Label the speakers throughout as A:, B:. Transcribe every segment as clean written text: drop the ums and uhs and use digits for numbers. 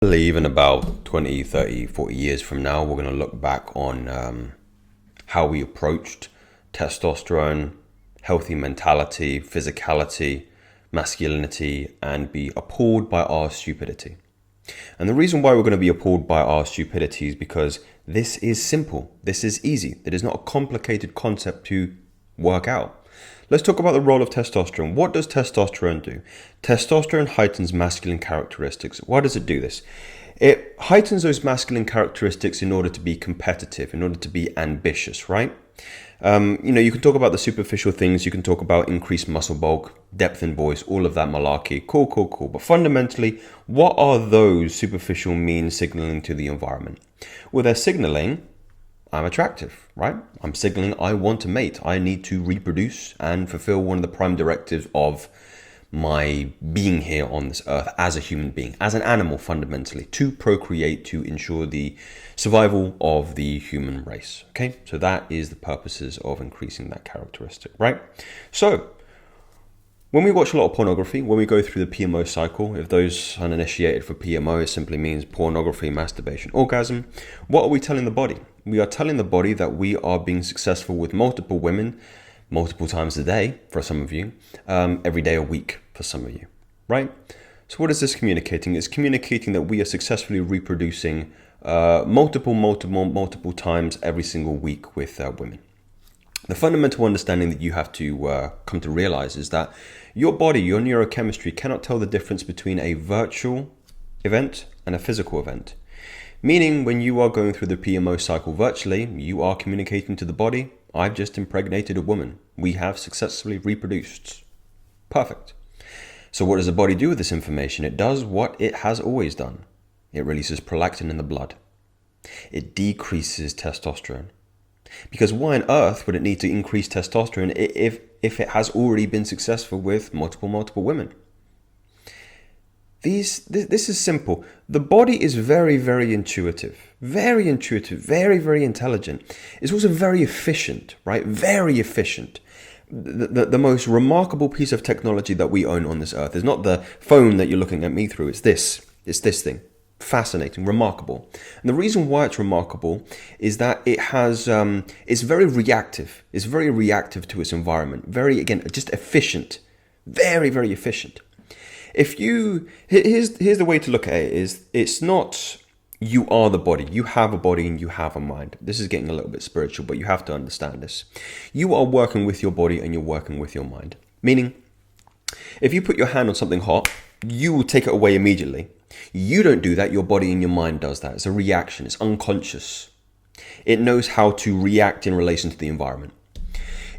A: I believe in about 20, 30, 40 years from now, we're going to look back on how we approached testosterone, healthy mentality, physicality, masculinity, and be appalled by our stupidity. And the reason why we're going to be appalled by our stupidity is because this is simple. This is easy. It is not a complicated concept to work out. Let's talk about the role of testosterone. What does testosterone do? Testosterone heightens masculine characteristics. Why does it do this? It heightens those masculine characteristics in order to be competitive, in order to be ambitious, right? You can talk about the superficial things. You can talk about increased muscle bulk, depth in voice, all of that malarkey. Cool, cool, cool. But fundamentally, what are those superficial means signaling to the environment? Well, they're signaling I'm attractive, right? I'm signaling I want to mate. I need to reproduce and fulfill one of the prime directives of my being here on this earth as a human being, as an animal fundamentally, to procreate, to ensure the survival of the human race. Okay, so that is the purposes of increasing that characteristic, right? So when we watch a lot of pornography, when we go through the PMO cycle, if those uninitiated for PMO, it simply means pornography, masturbation, orgasm. What are we telling the body? We are telling the body that we are being successful with multiple women, multiple times a day for some of you, every day a week for some of you, right? So what is this communicating? It's communicating that we are successfully reproducing multiple times every single week with women. The fundamental understanding that you have to come to realize is that your body, your neurochemistry cannot tell the difference between a virtual event and a physical event. Meaning when you are going through the PMO cycle virtually, you are communicating to the body, I've just impregnated a woman. We have successfully reproduced. Perfect. So what does the body do with this information? It does what it has always done. It releases prolactin in the blood. It decreases testosterone. Because why on earth would it need to increase testosterone if it has already been successful with multiple women? This is simple. The body is very, very intuitive, very intelligent. It's also very efficient, right? Very efficient. The most remarkable piece of technology that we own on this earth is not the phone that you're looking at me through. It's this thing. Fascinating, remarkable. And the reason why it's remarkable is that it has, it's very reactive. It's very reactive to its environment. Very, again, just efficient. Very, very efficient. Here's the way to look at it is, it's not you are the body. You have a body and you have a mind. This is getting a little bit spiritual, but you have to understand this. You are working with your body and you're working with your mind. Meaning, if you put your hand on something hot, you will take it away immediately. You don't do that, your body and your mind does that. It's a reaction, it's unconscious. It knows how to react in relation to the environment.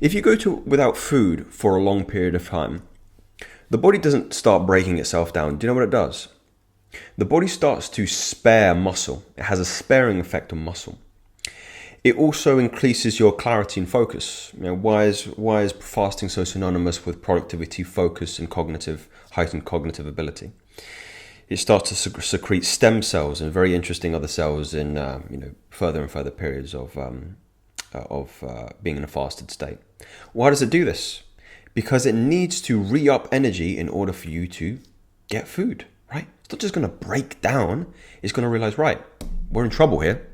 A: If you go without food for a long period of time, the body doesn't start breaking itself down. Do you know what it does? The body starts to spare muscle. It has a sparing effect on muscle. It also increases your clarity and focus. Why is fasting so synonymous with productivity, focus, and heightened cognitive ability? It starts to secrete stem cells and very interesting other cells in further and further periods of being in a fasted state. Why does it do this? Because it needs to re-up energy in order for you to get food, right? It's not just going to break down. It's going to realize, right, we're in trouble here.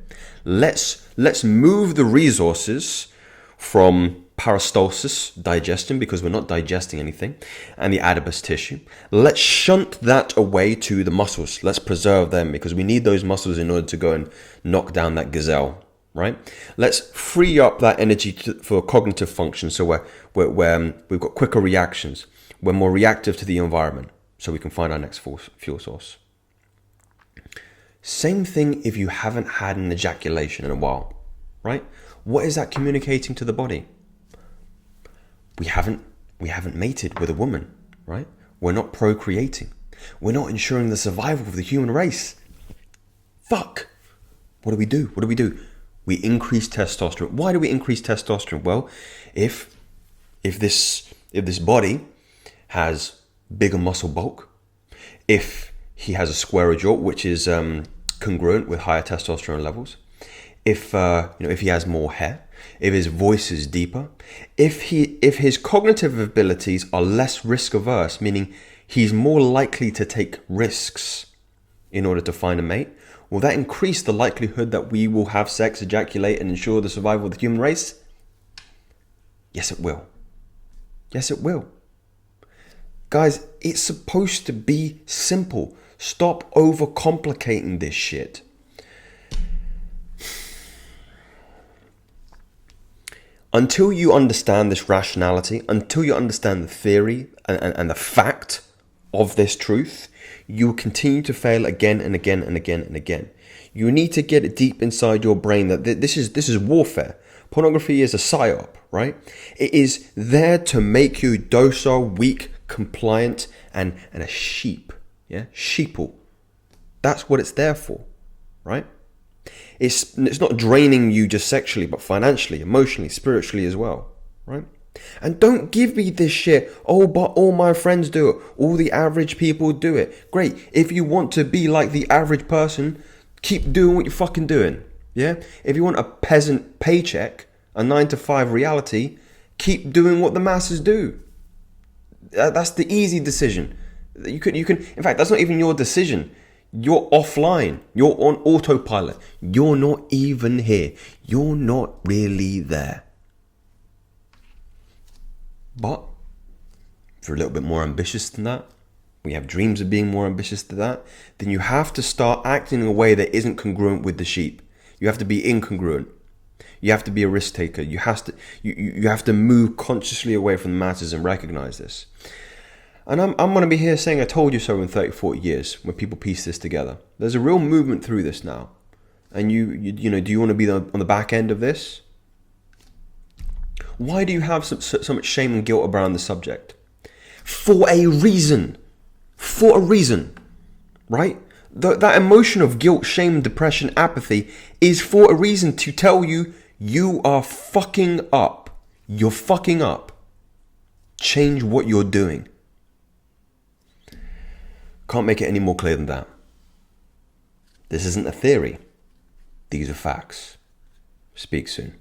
A: Let's move the resources from peristalsis, digestion, because we're not digesting anything, and the adipose tissue. Let's shunt that away to the muscles. Let's preserve them because we need those muscles in order to go and knock down that gazelle, right? Let's free up that energy for cognitive function, so we've got quicker reactions. We're more reactive to the environment, so we can find our next fuel source. Same thing if you haven't had an ejaculation in a while, right? What is that communicating to the body? We haven't mated with a woman, right? We're not procreating. We're not ensuring the survival of the human race. Fuck. What do we do? We increase testosterone. Why do we increase testosterone? Well, if this body has bigger muscle bulk, if he has a squarer jaw, which is congruent with higher testosterone levels, if he has more hair, if his voice is deeper, if his cognitive abilities are less risk averse, meaning he's more likely to take risks, in order to find a mate, will that increase the likelihood that we will have sex, ejaculate, and ensure the survival of the human race? Yes, it will. Yes, it will. Guys, it's supposed to be simple. Stop overcomplicating this shit. Until you understand this rationality, until you understand the theory and the fact of this truth, you will continue to fail again and again and again and again. You need to get it deep inside your brain that this is warfare. Pornography is a psyop, right? It is there to make you docile, weak, compliant, and a sheep. Yeah, sheeple. That's what it's there for, right? It's not draining you just sexually, but financially, emotionally, spiritually as well, right? And don't give me this shit, oh, but all my friends do it. All the average people do it. Great. If you want to be like the average person, keep doing what you're fucking doing. Yeah? If you want a peasant paycheck, a 9-to-5 reality, keep doing what the masses do. That's the easy decision. You can. In fact, that's not even your decision. You're offline. You're on autopilot. You're not even here. You're not really there. But if you're a little bit more ambitious than that, we have dreams of being more ambitious than that, then you have to start acting in a way that isn't congruent with the sheep. You have to be incongruent. You have to be a risk taker. You have to move consciously away from the masses and recognize this. And I'm going to be here saying I told you so in 30, 40 years when people piece this together. There's a real movement through this now. And you know, do you want to be on the back end of this? Why do you have so much shame and guilt around the subject? For a reason. For a reason. Right? That emotion of guilt, shame, depression, apathy is for a reason to tell you you are fucking up. You're fucking up. Change what you're doing. Can't make it any more clear than that. This isn't a theory. These are facts. Speak soon.